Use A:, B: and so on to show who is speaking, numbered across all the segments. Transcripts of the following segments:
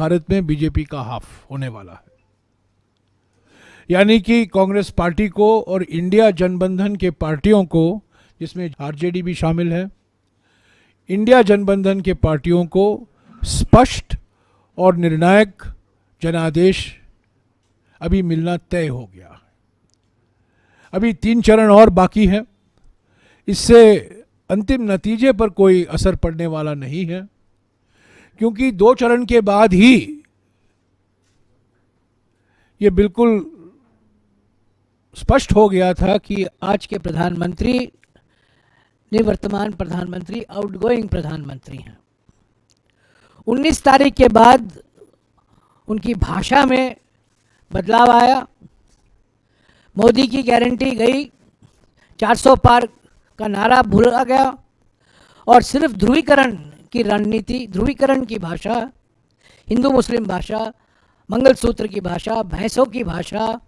A: भारत में बीजेपी का हाफ होने वाला है। यानी कि कांग्रेस पार्टी को और इंडिया जनबंधन के पार्टियों को, जिसमें आरजेडी भी शामिल है, इंडिया जनबंधन के पार्टियों को स्पष्ट और निर्णायक जनादेश अभी मिलना तय हो गया। अभी 3 चरण और बाकी हैं। इससे अंतिम नतीजे पर कोई असर पड़ने वाला नहीं है, क्योंकि 2 चरण के बाद ही ये बिल्कुल स्पष्ट हो गया था कि
B: आज के प्रधानमंत्री निवर्तमान प्रधानमंत्री आउटगोइंग प्रधानमंत्री हैं। 19 तारीख के बाद उनकी भाषा में बदलाव आया। मोदी की गारंटी गई, 400 पार का नारा भूला गया और सिर्फ ध्रुवीकरण की रणनीति, ध्रुवीकरण की भाषा, हिंदू मुस्लिम भाषा, मंगलसूत्र की भाषा, भैंसों की भाषा,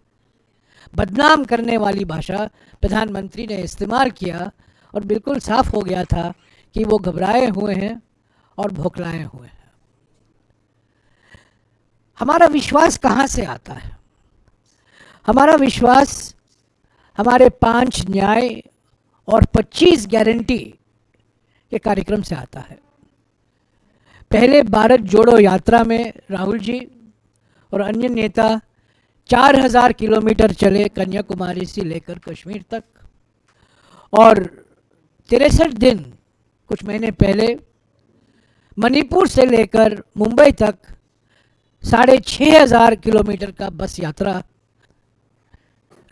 B: बदनाम करने वाली भाषा प्रधानमंत्री ने इस्तेमाल किया और बिल्कुल साफ हो गया था कि वो घबराए हुए हैं और भौखलाए हुए हैं। हमारा विश्वास कहाँ से आता है? हमारा विश्वास हमारे 5 न्याय और 25 गारंटी के कार्यक्रम से आता है। पहले भारत जोड़ो यात्रा में राहुल जी और अन्य नेता 4000 किलोमीटर चले कन्याकुमारी से लेकर कश्मीर तक, और 63 दिन कुछ महीने पहले मणिपुर से लेकर मुंबई तक 6500 किलोमीटर का बस यात्रा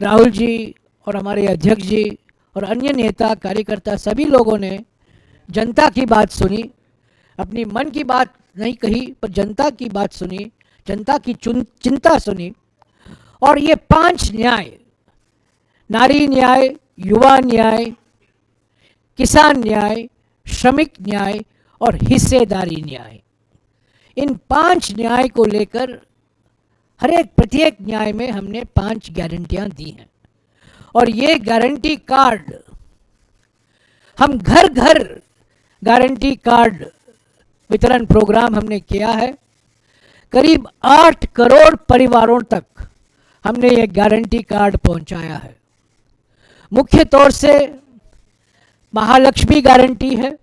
B: राहुल जी और हमारे अध्यक्ष जी और अन्य नेता कार्यकर्ता सभी लोगों ने जनता की बात सुनी, अपनी मन की बात नहीं कही पर जनता की बात सुनी, जनता की चिंता सुनी। और ये 5 न्याय, नारी न्याय, युवा न्याय, किसान न्याय, श्रमिक न्याय और हिस्सेदारी न्याय, इन 5 न्याय को लेकर हर एक प्रत्येक न्याय में हमने 5 गारंटियां दी हैं। और ये गारंटी कार्ड हम घर घर गारंटी कार्ड वितरण प्रोग्राम हमने किया है। करीब 8 करोड़ परिवारों तक हमने ये गारंटी कार्ड पहुंचाया है। मुख्य तौर से महालक्ष्मी गारंटी है।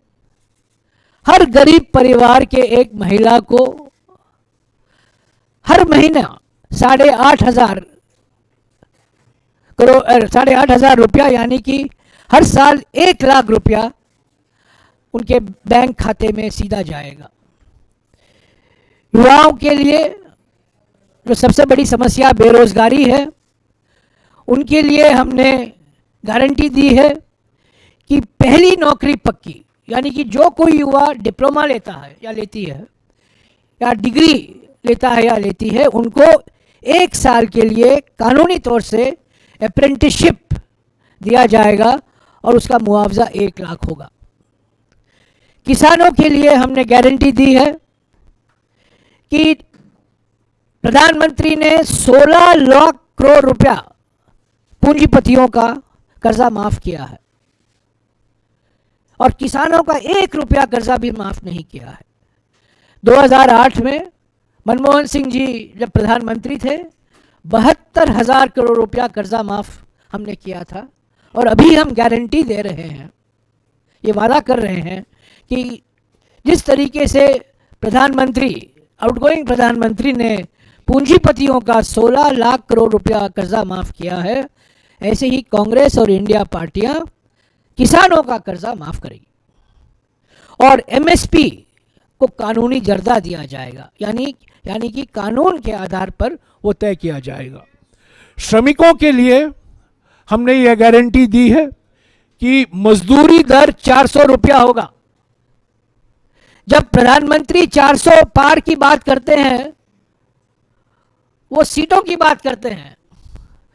B: हर गरीब परिवार के एक महिला को हर महीना 8,500 रुपया, यानी कि हर साल 1 लाख रुपया उनके बैंक खाते में सीधा जाएगा। युवाओं के लिए जो सबसे बड़ी समस्या बेरोजगारी है, उनके लिए हमने गारंटी दी है कि पहली नौकरी पक्की, यानी कि जो कोई युवा डिप्लोमा लेता है या लेती है या डिग्री लेता है या लेती है, उनको 1 साल के लिए कानूनी तौर से अप्रेंटिसशिप दिया जाएगा और उसका मुआवजा 1 लाख होगा। किसानों के लिए हमने गारंटी दी है कि प्रधानमंत्री ने 16 लाख करोड़ रुपया पूंजीपतियों का कर्जा माफ किया है और किसानों का 1 रुपया कर्जा भी माफ नहीं किया है। 2008 में मनमोहन सिंह जी जब प्रधानमंत्री थे, 72,000 करोड़ रुपया कर्जा माफ हमने किया था। और अभी हम गारंटी दे रहे हैं, ये वादा कर रहे हैं कि जिस तरीके से प्रधानमंत्री, आउटगोइंग प्रधानमंत्री ने पूंजीपतियों का 16 लाख करोड़ रुपया कर्जा माफ किया है, ऐसे ही कांग्रेस और इंडिया पार्टियां किसानों का कर्जा माफ करेगी। और एमएसपी को कानूनी दर्जा दिया जाएगा, यानी कि कानून के आधार पर वो तय किया जाएगा। श्रमिकों के लिए हमने ये गारंटी दी है कि मजदूरी दर 400 रुपया होगा। जब प्रधानमंत्री 400 पार की बात करते हैं, वो सीटों की बात करते हैं,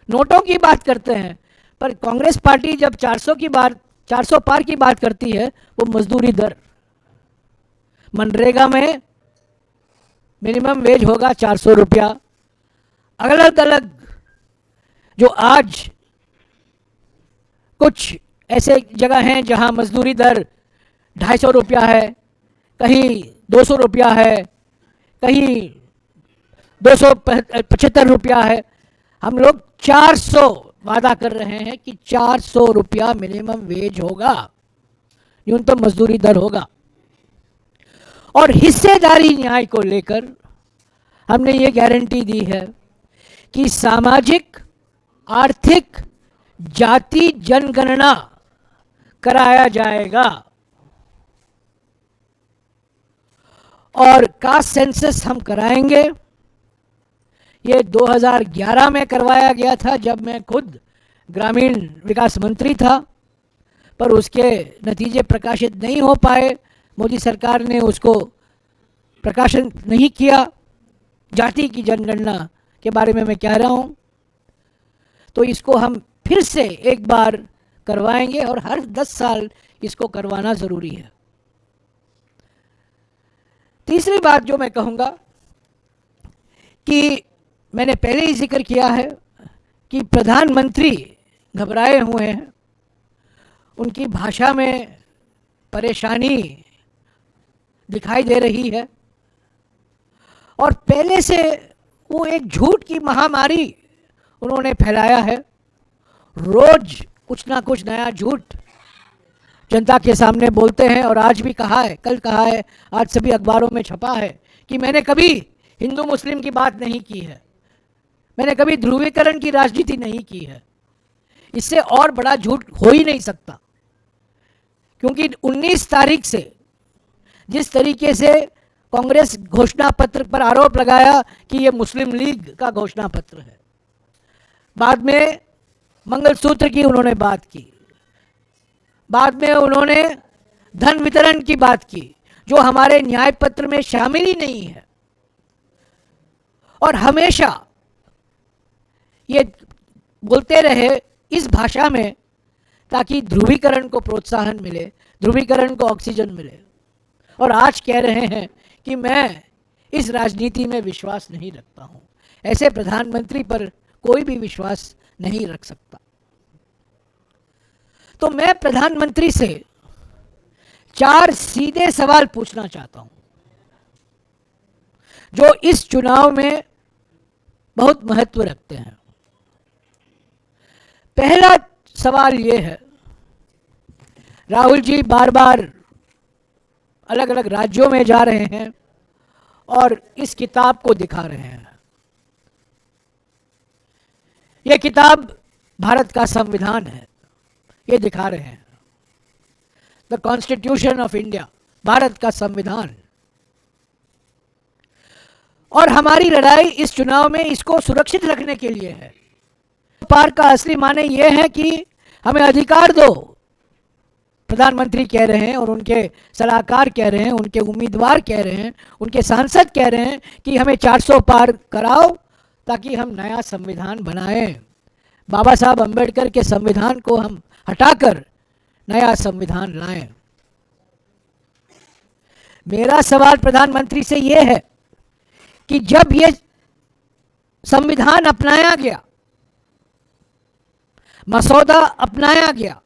B: नोटों की बात करते हैं, पर कांग्रेस पार्टी जब 400 पार की बात करती है, वो मजदूरी दर, मनरेगा में मिनिमम वेज होगा 400 रुपया। अलग अलग जो आज कुछ ऐसे जगह हैं जहां मजदूरी दर 250 रुपया है, कहीं 200 रुपया है, कहीं ₹275 है, हम लोग 400 वादा कर रहे हैं कि 400 रुपया मिनिमम वेज होगा, न्यूनतम मजदूरी दर होगा। और हिस्सेदारी न्याय को लेकर हमने ये गारंटी दी है कि सामाजिक, आर्थिक, जाति जनगणना कराया जाएगा और कास्ट सेंसस हम कराएंगे। ये 2011 में करवाया गया था जब मैं खुद ग्रामीण विकास मंत्री था, पर उसके नतीजे प्रकाशित नहीं हो पाए, मोदी सरकार ने उसको प्रकाशन नहीं किया। जाति की जनगणना के बारे में मैं कह रहा हूँ, तो इसको हम फिर से एक बार करवाएंगे और हर 10 साल इसको करवाना ज़रूरी है। तीसरी बात जो मैं कहूँगा कि मैंने पहले ही जिक्र किया है कि प्रधानमंत्री घबराए हुए हैं, उनकी भाषा में परेशानी दिखाई दे रही है और पहले से वो एक झूठ की महामारी उन्होंने फैलाया है। रोज कुछ ना कुछ नया झूठ जनता के सामने बोलते हैं और आज भी कहा है, कल कहा है, आज सभी अखबारों में छपा है कि मैंने कभी हिंदू मुस्लिम की बात नहीं की है, मैंने कभी ध्रुवीकरण की राजनीति नहीं की है। इससे और बड़ा झूठ हो ही नहीं सकता, क्योंकि 19 तारीख से जिस तरीके से कांग्रेस घोषणा पत्र पर आरोप लगाया कि ये मुस्लिम लीग का घोषणा पत्र है, बाद में मंगलसूत्र की उन्होंने बात की, बाद में उन्होंने धन वितरण की बात की जो हमारे न्याय पत्र में शामिल ही नहीं है, और हमेशा ये बोलते रहे इस भाषा में ताकि ध्रुवीकरण को प्रोत्साहन मिले, ध्रुवीकरण को ऑक्सीजन मिले। और आज कह रहे हैं कि मैं इस राजनीति में विश्वास नहीं रखता हूं। ऐसे प्रधानमंत्री पर कोई भी विश्वास नहीं रख सकता। तो मैं प्रधानमंत्री से 4 सीधे सवाल पूछना चाहता हूं जो इस चुनाव में बहुत महत्व रखते हैं। पहला सवाल ये है, राहुल जी बार बार अलग अलग राज्यों में जा रहे हैं और इस किताब को दिखा रहे हैं। यह किताब भारत का संविधान है, ये दिखा रहे हैं, the constitution of India, Bharat का संविधान। और हमारी लड़ाई इस चुनाव में इसको सुरक्षित रखने के लिए है। पार का असली माने यह है कि हमें अधिकार दो, प्रधानमंत्री कह रहे हैं और उनके सलाहकार कह रहे हैं, उनके उम्मीदवार कह रहे हैं, उनके सांसद कह रहे हैं कि हमें 400 पार कराओ ताकि हम नया संविधान बनाएं। बाबा साहब अंबेडकर के संविधान को हम हटाकर नया संविधान लाएं। मेरा सवाल प्रधानमंत्री से यह है कि जब ये संविधान अपनाया गया, मसौदा अपनाया गया,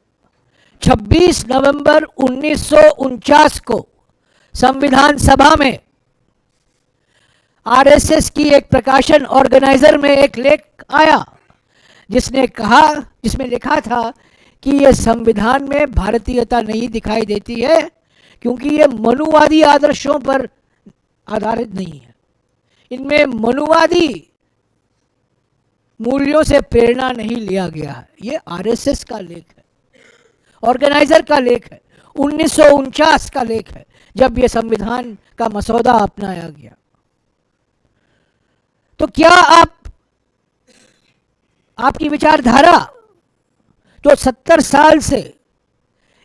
B: 26 नवंबर 1949 को संविधान सभा में आरएसएस की एक प्रकाशन ऑर्गेनाइजर में एक लेख आया जिसमें लिखा था कि यह संविधान में भारतीयता नहीं दिखाई देती है क्योंकि यह मनुवादी आदर्शों पर आधारित नहीं है, इनमें मनुवादी मूल्यों से प्रेरणा नहीं लिया गया है। ये आरएसएस का लेख है, ऑर्गेनाइजर का लेख है, 1949 का लेख है जब ये संविधान का मसौदा अपनाया गया। तो क्या आपकी विचारधारा जो 70 साल से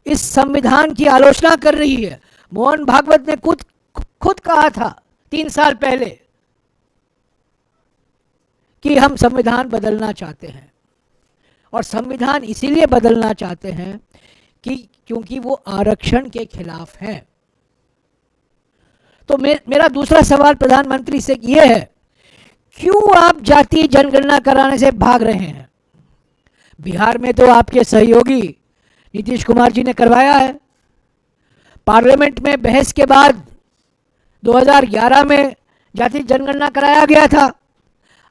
B: इस संविधान की आलोचना कर रही है, मोहन भागवत ने खुद कहा था 3 साल पहले कि हम संविधान बदलना चाहते हैं, और संविधान इसीलिए बदलना चाहते हैं कि क्योंकि वो आरक्षण के खिलाफ हैं। तो मेरा दूसरा सवाल प्रधानमंत्री से ये है, क्यों आप जातीय जनगणना कराने से भाग रहे हैं? बिहार में तो आपके सहयोगी नीतीश कुमार जी ने करवाया है, पार्लियामेंट में बहस के बाद 2011 में जातीय जनगणना कराया गया था,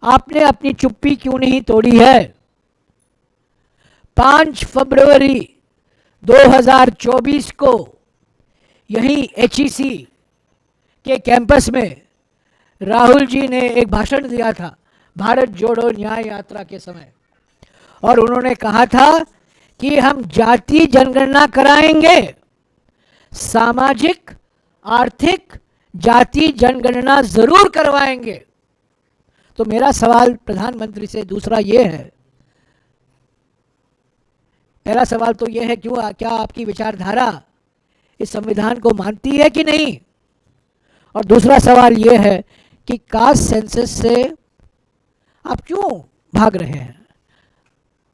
B: आपने अपनी चुप्पी क्यों नहीं तोड़ी है? 5 फरवरी 2024 को यहीं HEC के कैंपस में राहुल जी ने एक भाषण दिया था भारत जोड़ो न्याय यात्रा के समय, और उन्होंने कहा था कि हम जाति जनगणना कराएंगे, सामाजिक आर्थिक जाति जनगणना जरूर करवाएंगे। तो मेरा सवाल प्रधानमंत्री से दूसरा ये है, पहला सवाल तो ये है क्या आपकी विचारधारा इस संविधान को मानती है कि नहीं, और दूसरा सवाल ये है कि कास्ट सेंसस से आप क्यों भाग रहे हैं?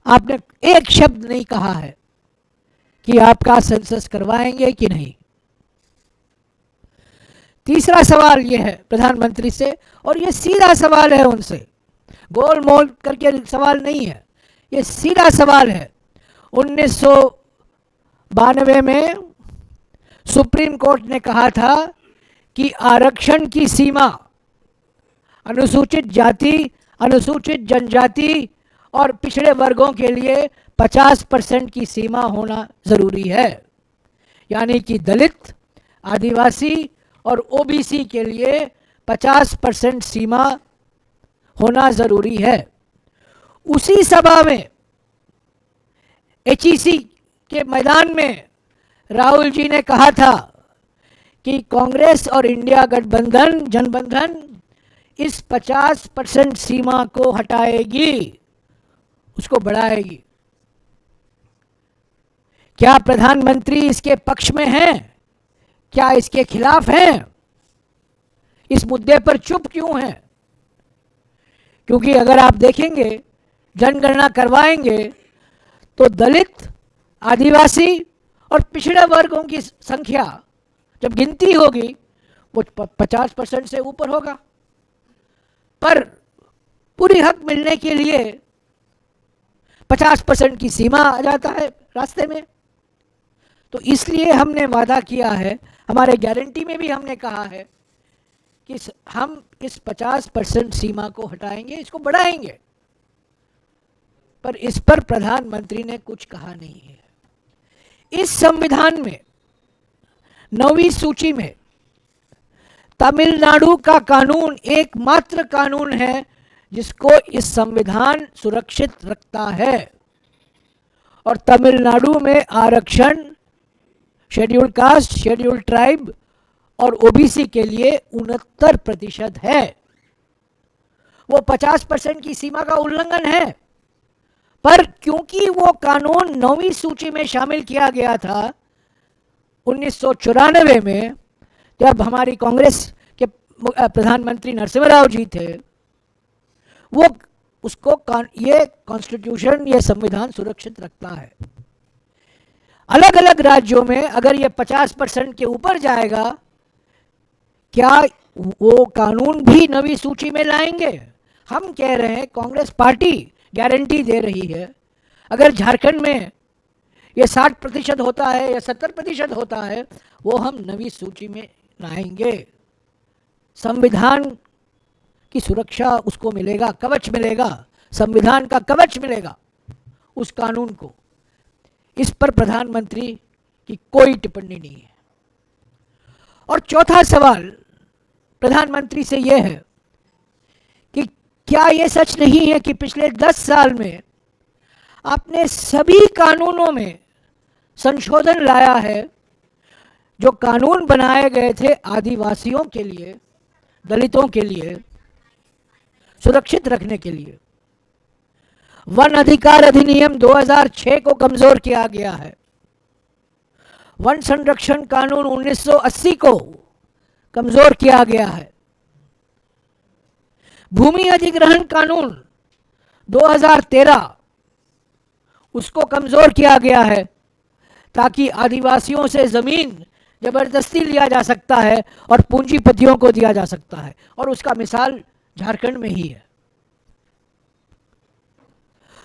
B: आपने एक शब्द नहीं कहा है कि आप कास्ट सेंसस करवाएंगे कि नहीं। तीसरा सवाल यह है प्रधानमंत्री से, और यह सीधा सवाल है उनसे, गोल मोल करके सवाल नहीं है, यह सीधा सवाल है। 1992 में सुप्रीम कोर्ट ने कहा था कि आरक्षण की सीमा अनुसूचित जाति, अनुसूचित जनजाति और पिछड़े वर्गों के लिए 50% की सीमा होना ज़रूरी है, यानी कि दलित, आदिवासी और OBC के लिए 50% सीमा होना ज़रूरी है। उसी सभा में HEC के मैदान में राहुल जी ने कहा था कि कांग्रेस और इंडिया गठबंधन इस 50% सीमा को हटाएगी, उसको बढ़ाएगी। क्या प्रधानमंत्री इसके पक्ष में हैं? क्या इसके खिलाफ हैं? इस मुद्दे पर चुप क्यों हैं? क्योंकि अगर आप देखेंगे जनगणना करवाएंगे तो दलित, आदिवासी और पिछड़े वर्गों की संख्या जब गिनती होगी वो 50% से ऊपर होगा, पर पूरी हक मिलने के लिए 50% की सीमा आ जाता है रास्ते में। तो इसलिए हमने वादा किया है, हमारे गारंटी में भी हमने कहा है कि हम इस 50% सीमा को हटाएंगे, इसको बढ़ाएंगे, पर इस पर प्रधानमंत्री ने कुछ कहा नहीं है। इस संविधान में 9वीं सूची में तमिलनाडु का कानून एकमात्र कानून है जिसको इस संविधान सुरक्षित रखता है, और तमिलनाडु में आरक्षण शेड्यूल्ड कास्ट, शेड्यूल्ड ट्राइब और OBC के लिए 69% है। वो 50% की सीमा का उल्लंघन है, पर क्योंकि वो कानून 9वीं सूची में शामिल किया गया था 1994 में, जब हमारी कांग्रेस के प्रधानमंत्री नरसिम्हा राव जी थे, वो उसको ये कॉन्स्टिट्यूशन, ये संविधान सुरक्षित रखता है। अलग अलग राज्यों में अगर ये 50% के ऊपर जाएगा, क्या वो कानून भी 9वीं सूची में लाएंगे? हम कह रहे हैं, कांग्रेस पार्टी गारंटी दे रही है, अगर झारखंड में ये 60% होता है या 70% होता है, वो हम 9वीं सूची में लाएंगे। संविधान की सुरक्षा उसको मिलेगा, कवच मिलेगा, संविधान का कवच मिलेगा उस कानून को। इस पर प्रधानमंत्री की कोई टिप्पणी नहीं है। और चौथा सवाल प्रधानमंत्री से यह है कि क्या यह सच नहीं है कि पिछले 10 साल में आपने सभी कानूनों में संशोधन लाया है जो कानून बनाए गए थे आदिवासियों के लिए, दलितों के लिए, सुरक्षित रखने के लिए। वन अधिकार अधिनियम 2006 को कमजोर किया गया है, वन संरक्षण कानून 1980 को कमजोर किया गया है, भूमि अधिग्रहण कानून 2013 उसको कमजोर किया गया है, ताकि आदिवासियों से जमीन जबरदस्ती लिया जा सकता है और पूंजीपतियों को दिया जा सकता है, और उसका मिसाल झारखंड में ही है।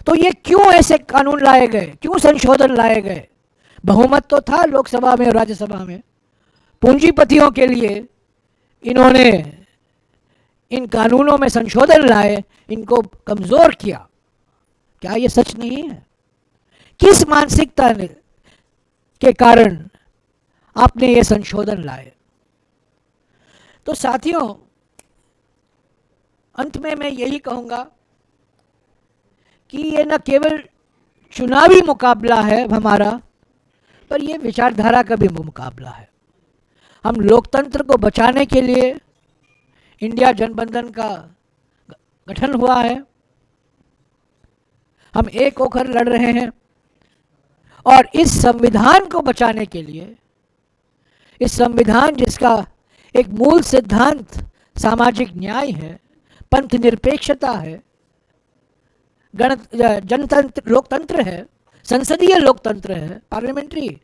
B: तो ये क्यों ऐसे कानून लाए गए, क्यों संशोधन लाए गए? बहुमत तो था लोकसभा में और राज्यसभा में। पूंजीपतियों के लिए इन्होंने इन कानूनों में संशोधन लाए, इनको कमजोर किया। क्या ये सच नहीं है? किस मानसिकता के कारण आपने ये संशोधन लाए? तो साथियों, अंत में मैं यही कहूंगा कि ये न केवल चुनावी मुकाबला है हमारा, पर ये विचारधारा का भी मुकाबला है। हम लोकतंत्र को बचाने के लिए इंडिया जनबंधन का गठन हुआ है। हम एक होकर लड़ रहे हैं और इस संविधान को बचाने के लिए, इस संविधान जिसका एक मूल सिद्धांत सामाजिक न्याय है, पंथ निरपेक्षता है, जनतंत्र लोकतंत्र है, संसदीय लोकतंत्र है, पार्लियामेंट्री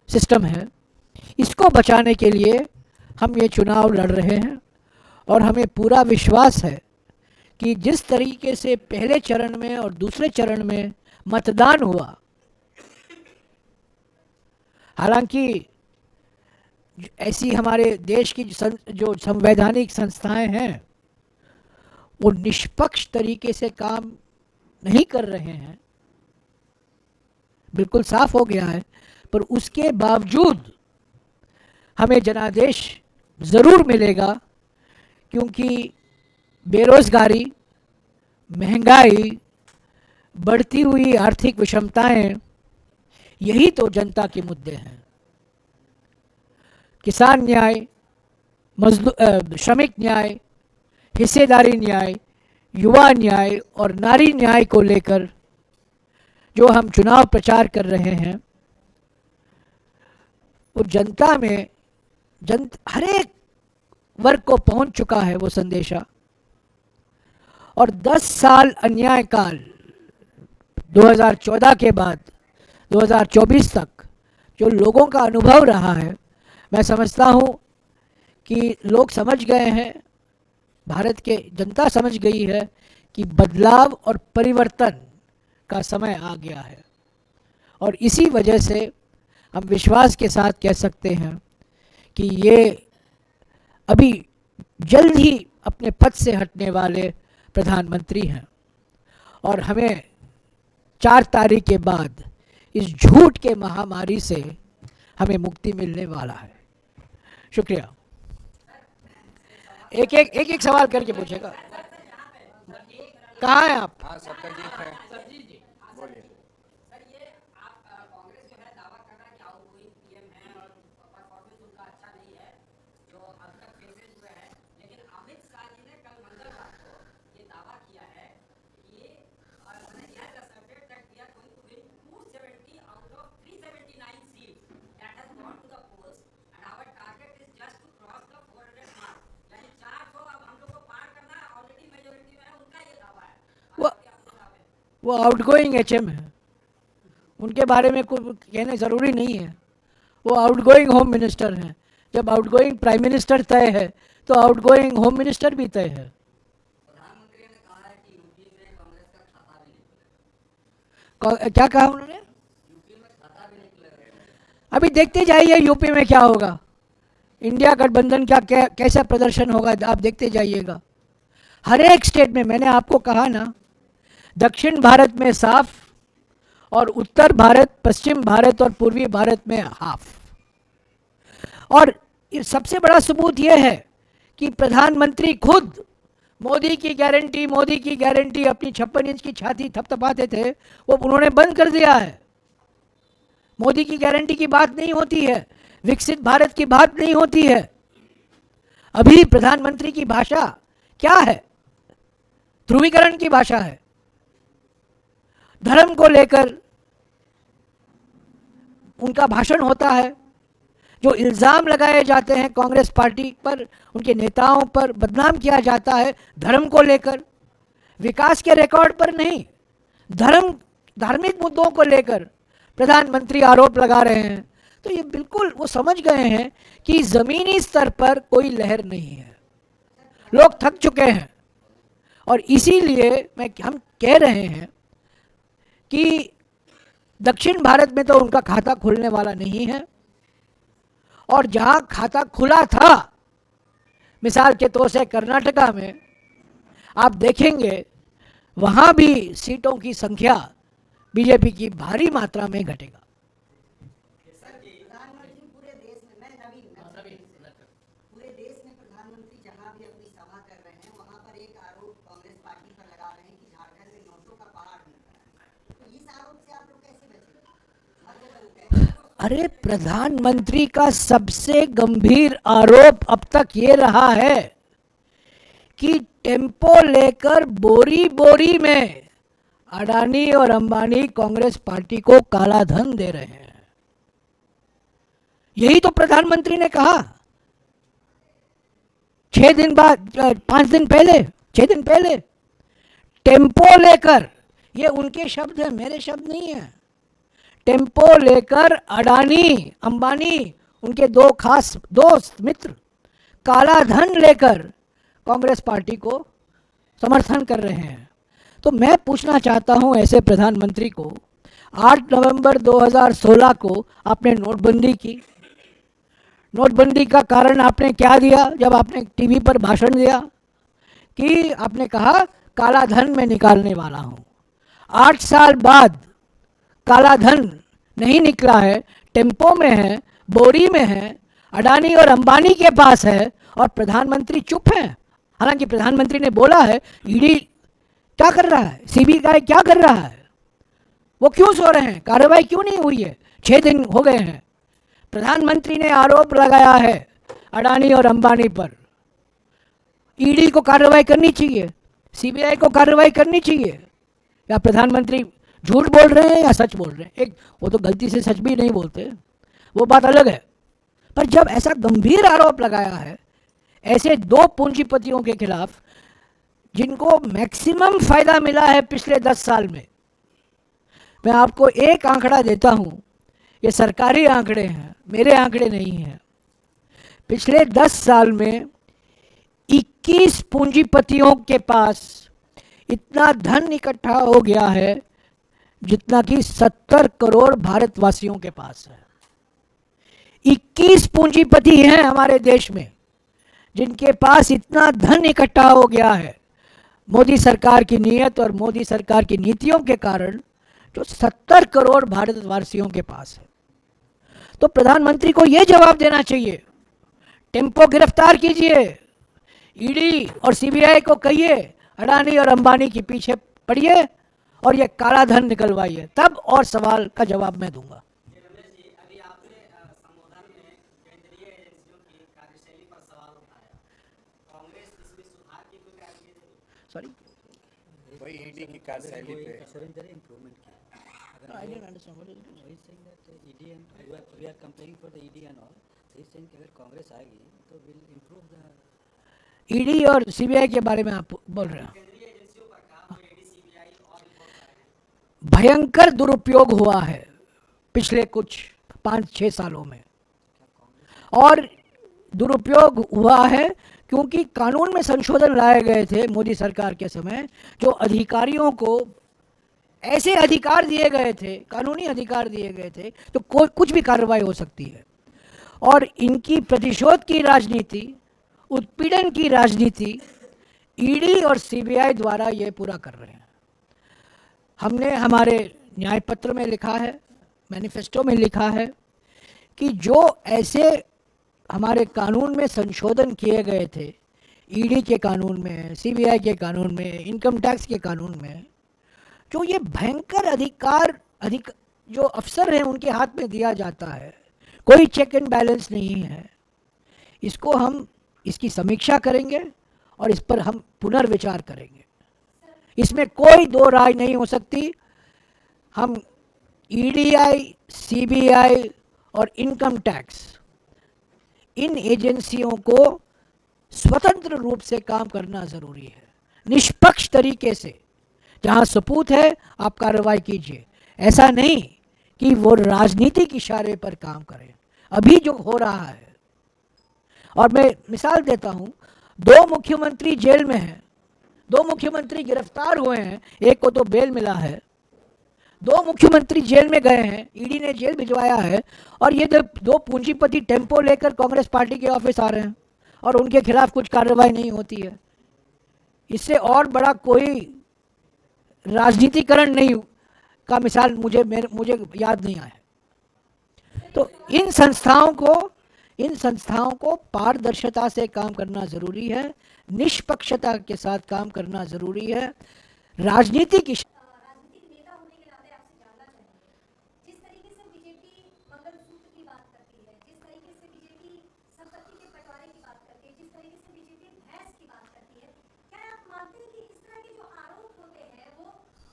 B: सिस्टम है, इसको बचाने के लिए हम ये चुनाव लड़ रहे हैं। और हमें पूरा विश्वास है कि जिस तरीके से पहले चरण में और दूसरे चरण में मतदान हुआ, हालांकि ऐसी हमारे देश की जो संवैधानिक संस्थाएं हैं वो निष्पक्ष तरीके से काम नहीं कर रहे हैं, बिल्कुल साफ हो गया है, पर उसके बावजूद हमें जनादेश ज़रूर मिलेगा, क्योंकि बेरोजगारी, महंगाई, बढ़ती हुई आर्थिक विषमताएं, यही तो जनता के मुद्दे हैं। किसान न्याय, श्रमिक न्याय, हिस्सेदारी न्याय, युवा न्याय और नारी न्याय को लेकर जो हम चुनाव प्रचार कर रहे हैं, वो जनता में हर एक वर्ग को पहुंच चुका है वो संदेशा। और 10 साल अन्याय काल 2014 के बाद 2024 तक जो लोगों का अनुभव रहा है, मैं समझता हूं कि लोग समझ गए हैं, भारत के जनता समझ गई है कि बदलाव और परिवर्तन का समय आ गया है। और इसी वजह से हम विश्वास के साथ कह सकते हैं कि ये अभी जल्द ही अपने पद से हटने वाले प्रधानमंत्री हैं और हमें 4 तारीख के बाद इस झूठ के महामारी से हमें मुक्ति मिलने वाला है। शुक्रिया। एक सवाल करके पूछेगा। कहाँ हैं आप?
C: हाँ, सबका जीत है। बोलिए।
B: वो आउटगोइंग एचएम है, उनके बारे में कुछ कहने ज़रूरी नहीं है। वो आउटगोइंग होम मिनिस्टर हैं। जब आउटगोइंग प्राइम मिनिस्टर तय है तो आउटगोइंग होम मिनिस्टर भी तय है।
D: प्रधानमंत्री ने कहा है कि यूपी में कांग्रेस का खाता भी नहीं खुलेगा।
B: क्या कहा उन्होंने?
D: यूपी में खाता भी नहीं खुलेगा।
B: अभी देखते जाइए यूपी में क्या होगा, इंडिया गठबंधन कैसा प्रदर्शन होगा, आप देखते जाइएगा। हर एक स्टेट में, मैंने आपको कहा ना, दक्षिण भारत में साफ और उत्तर भारत, पश्चिम भारत और पूर्वी भारत में हाफ। और सबसे बड़ा सबूत यह है कि प्रधानमंत्री खुद मोदी की गारंटी अपनी 56 इंच की छाती थपथपाते थे, वो उन्होंने बंद कर दिया है। मोदी की गारंटी की बात नहीं होती है, विकसित भारत की बात नहीं होती है। अभी प्रधानमंत्री की भाषा क्या है? ध्रुवीकरण की भाषा है। धर्म को लेकर उनका भाषण होता है, जो इल्ज़ाम लगाए जाते हैं कांग्रेस पार्टी पर, उनके नेताओं पर बदनाम किया जाता है धर्म को लेकर, विकास के रिकॉर्ड पर नहीं, धार्मिक मुद्दों को लेकर प्रधानमंत्री आरोप लगा रहे हैं। तो ये बिल्कुल वो समझ गए हैं कि ज़मीनी स्तर पर कोई लहर नहीं है, लोग थक चुके हैं। और इसीलिए हम कह रहे हैं कि दक्षिण भारत में तो उनका खाता खुलने वाला नहीं है, और जहां खाता खुला था, मिसाल के तौर से कर्नाटका में, आप देखेंगे वहां भी सीटों की संख्या बीजेपी की भारी मात्रा में घटेगा।
D: प्रधानमंत्री पूरे देश में, मैं नवीन पूरे देश में प्रधानमंत्री जहां भी अपनी सभा कर रहे हैं वहां पर एक आरोप कांग्रेस पार्टी पर लगा रहे हैं कि झारखंड में नोटों का पहाड़ बन रहा है। तो इस आरोप से आप लोग कैसे बचेंगे? हर जगह वो कह रहे हैं।
B: अरे प्रधानमंत्री का सबसे गंभीर आरोप अब तक ये रहा है कि टेम्पो लेकर बोरी बोरी में अडानी और अंबानी कांग्रेस पार्टी को काला धन दे रहे हैं। यही तो प्रधानमंत्री ने कहा 6 दिन बाद, 5 दिन पहले, 6 दिन पहले, टेम्पो लेकर, ये उनके शब्द हैं, मेरे शब्द नहीं है, टेम्पो लेकर अडानी अंबानी, उनके 2 खास दोस्त मित्र काला धन लेकर कांग्रेस पार्टी को समर्थन कर रहे हैं। तो मैं पूछना चाहता हूं ऐसे प्रधानमंत्री को, 8 नवंबर 2016 को आपने नोटबंदी की। नोटबंदी का कारण आपने क्या दिया? जब आपने टीवी पर भाषण दिया कि आपने कहा काला धन मैं निकालने वाला हूं। 8 साल बाद काला धन नहीं निकला है, टेम्पो में है, बोरी में है, अडानी और अंबानी के पास है, और प्रधानमंत्री चुप है। हालांकि प्रधानमंत्री ने बोला है ईडी क्या कर रहा है, सीबीआई क्या कर रहा है, वो क्यों सो रहे हैं, कार्रवाई क्यों नहीं हुई है, 6 दिन हो गए हैं। प्रधानमंत्री ने आरोप लगाया है अडानी और अंबानी पर। ईडी को कार्रवाई करनी चाहिए, सीबीआई को कार्रवाई करनी चाहिए। या प्रधानमंत्री झूठ बोल रहे हैं या सच बोल रहे हैं? एक वो तो गलती से सच भी नहीं बोलते, वो बात अलग है। पर जब ऐसा गंभीर आरोप लगाया है ऐसे 2 पूंजीपतियों के खिलाफ जिनको मैक्सिमम फायदा मिला है पिछले 10 साल में, मैं आपको एक आंकड़ा देता हूं, ये सरकारी आंकड़े हैं, मेरे आंकड़े नहीं हैं। पिछले 10 साल में 21 पूंजीपतियों के पास इतना धन इकट्ठा हो गया है जितना कि 70 करोड़ भारतवासियों के पास है। 21 पूंजीपति हैं हमारे देश में जिनके पास इतना धन इकट्ठा हो गया है मोदी सरकार की नीयत और मोदी सरकार की नीतियों के कारण, जो 70 करोड़ भारतवासियों के पास है। तो प्रधानमंत्री को यह जवाब देना चाहिए, टेम्पो गिरफ्तार कीजिए, ईडी और सीबीआई को कहिए अडानी और अंबानी के पीछे पड़िए और ये काला धन निकलवाइए, तब और सवाल का जवाब मैं दूंगा।
D: रमेश जी, अभी आपने संबोधन में केंद्रीय एजेंसियों की कार्यशैली पर सवाल उठाया। कांग्रेस इसमें सुधार की कोई कार्यशैली नहीं?
B: सॉरी,
C: वही ईडी की कार्यशैली पे
B: I didn't understand what is it?
E: He's saying that ED and we are complaining for the ED and all. He's saying कि अगर कांग्रेस आएगी तो will improve the
B: ईडी और सीबीआई के बारे में आप बोल रहे हैं।
D: केंद्रीय एजेंसियों पर कहा तो ईडी सीबीआई और रिपोर्ट आए।
B: भयंकर दुरुपयोग हुआ है पिछले कुछ 5-6 सालों में, और दुरुपयोग हुआ है क्योंकि कानून में संशोधन लाए गए थे मोदी सरकार के समय, जो अधिकारियों को ऐसे अधिकार दिए गए थे, कानूनी अधिकार दिए गए थे, तो कुछ भी कार्रवाई हो सकती है। और इनकी प्रतिशोध की राजनीति, उत्पीड़न की राजनीति ईडी और सीबीआई द्वारा ये पूरा कर रहे हैं। हमने हमारे न्याय पत्र में लिखा है, मैनिफेस्टो में लिखा है कि जो ऐसे हमारे कानून में संशोधन किए गए थे, ईडी के कानून में, सीबीआई के कानून में, इनकम टैक्स के कानून में, जो ये भयंकर अधिकार जो अफसर हैं उनके हाथ में दिया जाता है, कोई चेक एंड बैलेंस नहीं है। इसको हम इसकी समीक्षा करेंगे और इस पर हम पुनर्विचार करेंगे, इसमें कोई दो राय नहीं हो सकती। हम ईडीआई, सीबीआई और इनकम टैक्स, इन एजेंसियों को स्वतंत्र रूप से काम करना ज़रूरी है, निष्पक्ष तरीके से। जहां सबूत है आप कार्रवाई कीजिए, ऐसा नहीं कि वो राजनीतिक इशारे पर काम करें। अभी जो हो रहा है, और मैं मिसाल देता हूं, 2 मुख्यमंत्री जेल में हैं, 2 मुख्यमंत्री गिरफ्तार हुए हैं, एक को तो बेल मिला है, 2 मुख्यमंत्री जेल में गए हैं, ईडी ने जेल भिजवाया है, और ये 2 पूंजीपति टेम्पो लेकर कांग्रेस पार्टी के ऑफिस आ रहे हैं और उनके खिलाफ कुछ कार्रवाई नहीं होती है। इससे और बड़ा कोई राजनीतिकरण नहीं का मिसाल मुझे याद नहीं आया। तो इन संस्थाओं को पारदर्शिता से काम करना जरूरी है, निष्पक्षता के साथ काम करना जरूरी है। राजनीति की
F: राजनीतिक नेता होने के नाते आपसे जानना चाहेंगे, जिस तरीके से बीजेपी मंगलसूत्र की बात करती है, जिस तरीके से बीजेपी संपत्ति के बंटवारे की बात करती है, जिस तरीके से बीजेपी भैंस की बात करती है, क्या आप मानते हैं कि इस तरह के जो आरोप होते हैं वो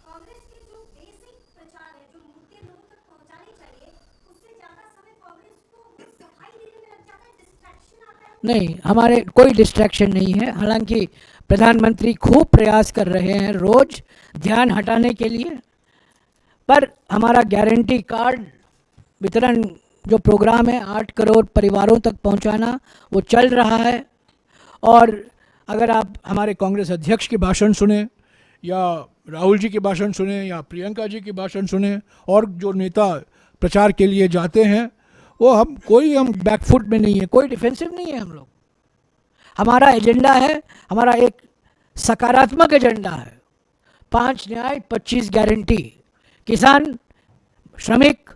F: कांग्रेस के जो बेसिक प्रचार है, जो मुद्दे लोगों तक पहुंचाने चाहिए, उससे ज्यादा समय कांग्रेस को सफाई देने में लग जाता है, डिस्ट्रैक्शन आता है?
B: नहीं, हमारे कोई डिस्ट्रैक्शन नहीं है। हालांकि प्रधानमंत्री खूब प्रयास कर रहे हैं रोज ध्यान हटाने के लिए, पर हमारा गारंटी कार्ड वितरण जो प्रोग्राम है 8 करोड़ परिवारों तक पहुंचाना, वो चल रहा है। और अगर आप हमारे कांग्रेस अध्यक्ष के भाषण सुने या राहुल जी के भाषण सुने या प्रियंका जी के भाषण सुने और जो नेता प्रचार के लिए जाते हैं, वो हम बैकफुट में नहीं है, कोई डिफेंसिव नहीं है। हम लोग, हमारा एजेंडा है, हमारा एक सकारात्मक एजेंडा है, 5 न्याय 25 गारंटी, किसान, श्रमिक,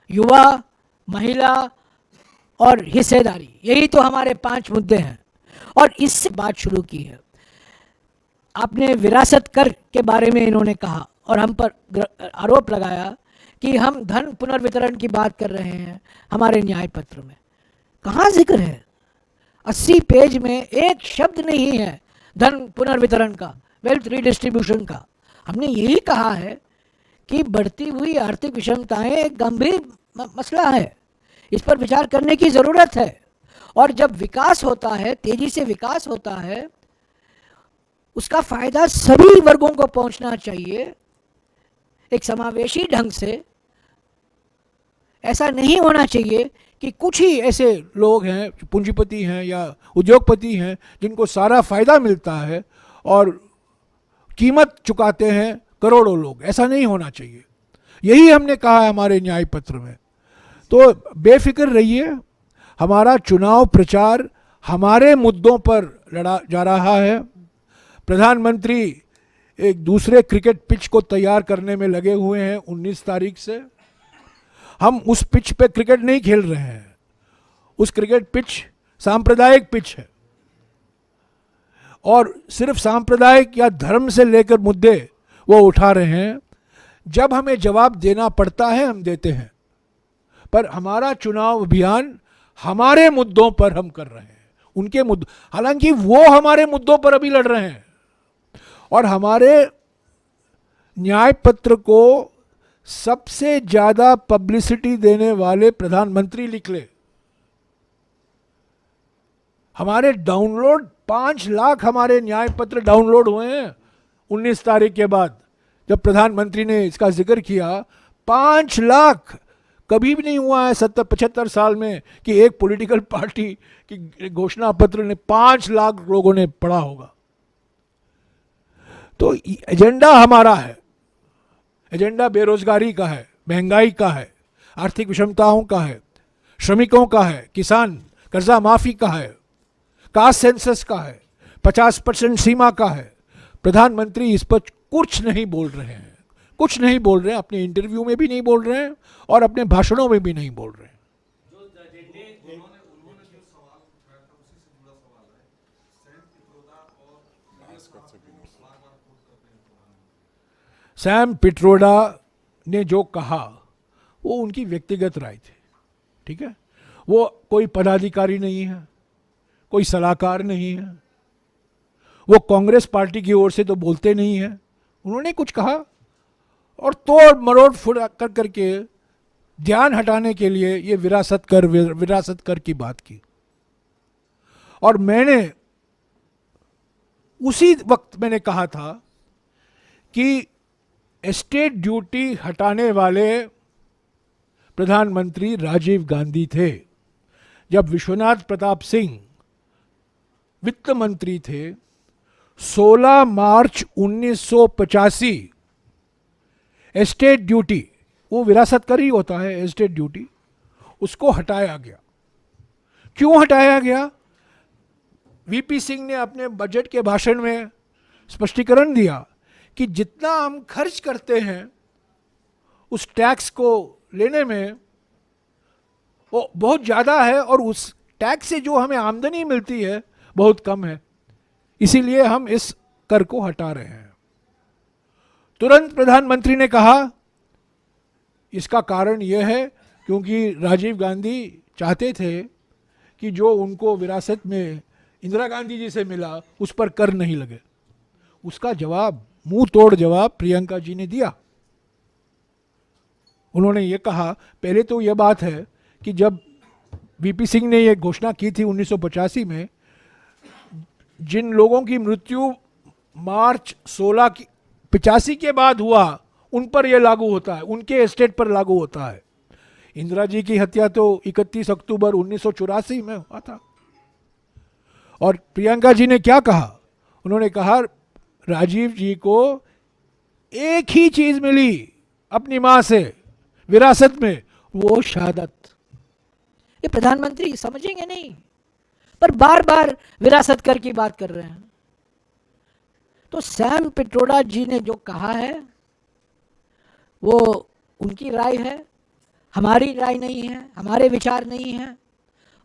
B: युवा, महिला और हिस्सेदारी, यही तो हमारे 5 मुद्दे हैं। और इससे बात शुरू की है। आपने विरासत कर के बारे में इन्होंने कहा और हम पर आरोप लगाया कि हम धन पुनर्वितरण की बात कर रहे हैं हमारे न्याय पत्र में। कहाँ जिक्र है? 80 पेज में एक शब्द नहीं है धन पुनर्वितरण का, वेल्थ रीडिस्ट्रीब्यूशन का। हमने यही कहा है कि बढ़ती हुई आर्थिक विषमताएं एक गंभीर मसला है, इस पर विचार करने की ज़रूरत है। और जब विकास होता है, तेजी से विकास होता है, उसका फायदा सभी वर्गों को पहुंचना चाहिए, एक समावेशी ढंग से। ऐसा नहीं होना चाहिए कि कुछ ही ऐसे लोग हैं, पूंजीपति हैं या उद्योगपति हैं, जिनको सारा फायदा मिलता है और कीमत चुकाते हैं करोड़ों लोग। ऐसा नहीं होना चाहिए। यही हमने कहा है हमारे न्याय पत्र में। तो बेफिक्र रहिए, हमारा चुनाव प्रचार हमारे मुद्दों पर लड़ा जा रहा है। प्रधानमंत्री एक दूसरे क्रिकेट पिच को तैयार करने में लगे हुए हैं 19 तारीख से। हम उस पिच पे क्रिकेट नहीं खेल रहे हैं। उस क्रिकेट पिच सांप्रदायिक पिच है और सिर्फ सांप्रदायिक या धर्म से लेकर मुद्दे वो उठा रहे हैं। जब हमें जवाब देना पड़ता है हम देते हैं, पर हमारा चुनाव अभियान हमारे मुद्दों पर हम कर रहे हैं, उनके मुद्दों। हालांकि वो हमारे मुद्दों पर अभी लड़ रहे हैं और हमारे न्याय पत्र को सबसे ज्यादा पब्लिसिटी देने वाले प्रधानमंत्री लिख ले। हमारे डाउनलोड 5 लाख हमारे न्याय पत्र डाउनलोड हुए हैं 19 तारीख के बाद। जब प्रधानमंत्री ने इसका जिक्र किया, 5 लाख कभी भी नहीं हुआ है 70-75 साल में कि एक पॉलिटिकल पार्टी की घोषणा पत्र ने 5 लाख लोगों ने पढ़ा होगा। तो एजेंडा हमारा है, एजेंडा बेरोजगारी का है, महंगाई का है, आर्थिक विषमताओं का है, श्रमिकों का है, किसान कर्जा माफी का है, कास्ट सेंसस का है, 50% सीमा का है। प्रधानमंत्री इस पर कुछ नहीं बोल रहे हैं, कुछ नहीं बोल रहे हैं, अपने इंटरव्यू में भी नहीं बोल रहे हैं और अपने भाषणों में भी नहीं बोल रहे हैं। सैम पिट्रोडा ने जो कहा वो उनकी व्यक्तिगत राय थी, ठीक है। वो कोई पदाधिकारी नहीं है, कोई सलाहकार नहीं है, वो कांग्रेस पार्टी की ओर से तो बोलते नहीं है। उन्होंने कुछ कहा और तोड़ मरोड़ फुड़ कर करके ध्यान हटाने के लिए ये विरासत कर की बात की। और मैंने उसी वक्त मैंने कहा था कि एस्टेट ड्यूटी हटाने वाले प्रधानमंत्री राजीव गांधी थे। जब विश्वनाथ प्रताप सिंह वित्त मंत्री थे, 16 मार्च 1985 एस्टेट ड्यूटी, वो विरासत कर ही होता है एस्टेट ड्यूटी, उसको हटाया गया। क्यों हटाया गया? वीपी सिंह ने अपने बजट के भाषण में
A: स्पष्टीकरण दिया कि जितना हम खर्च करते हैं उस टैक्स को लेने में वो बहुत ज़्यादा है और उस टैक्स से जो हमें आमदनी मिलती है बहुत कम है, इसीलिए हम इस कर को हटा रहे हैं। तुरंत प्रधानमंत्री ने कहा इसका कारण यह है क्योंकि राजीव गांधी चाहते थे कि जो उनको विरासत में इंदिरा गांधी जी से मिला उस पर कर नहीं लगे। उसका जवाब, मुंह तोड़ जवाब प्रियंका जी ने दिया। उन्होंने ये कहा, पहले तो यह बात है कि जब वीपी सिंह ने यह घोषणा की थी 1985 में, जिन लोगों की मृत्यु मार्च 16 की 85 के बाद हुआ उन पर यह लागू होता है, उनके एस्टेट पर लागू होता है। इंदिरा जी की हत्या तो 31 अक्टूबर 1984 में हुआ था। और प्रियंका जी ने क्या कहा? उन्होंने कहा राजीव जी को एक ही चीज मिली अपनी मां से विरासत में, वो शहादत।
B: ये प्रधानमंत्री समझेंगे नहीं, पर बार बार विरासत कर की बात कर रहे हैं। तो सैम पिट्रोडा जी ने जो कहा है वो उनकी राय है, हमारी राय नहीं है, हमारे विचार नहीं है।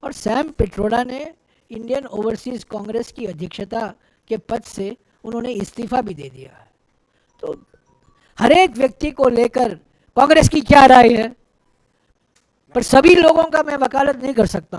B: और सैम पिट्रोडा ने इंडियन ओवरसीज कांग्रेस की अध्यक्षता के पद से उन्होंने इस्तीफा भी दे दिया है। तो हर एक व्यक्ति को लेकर कांग्रेस की क्या राय है, पर सभी लोगों का मैं वकालत नहीं कर सकता।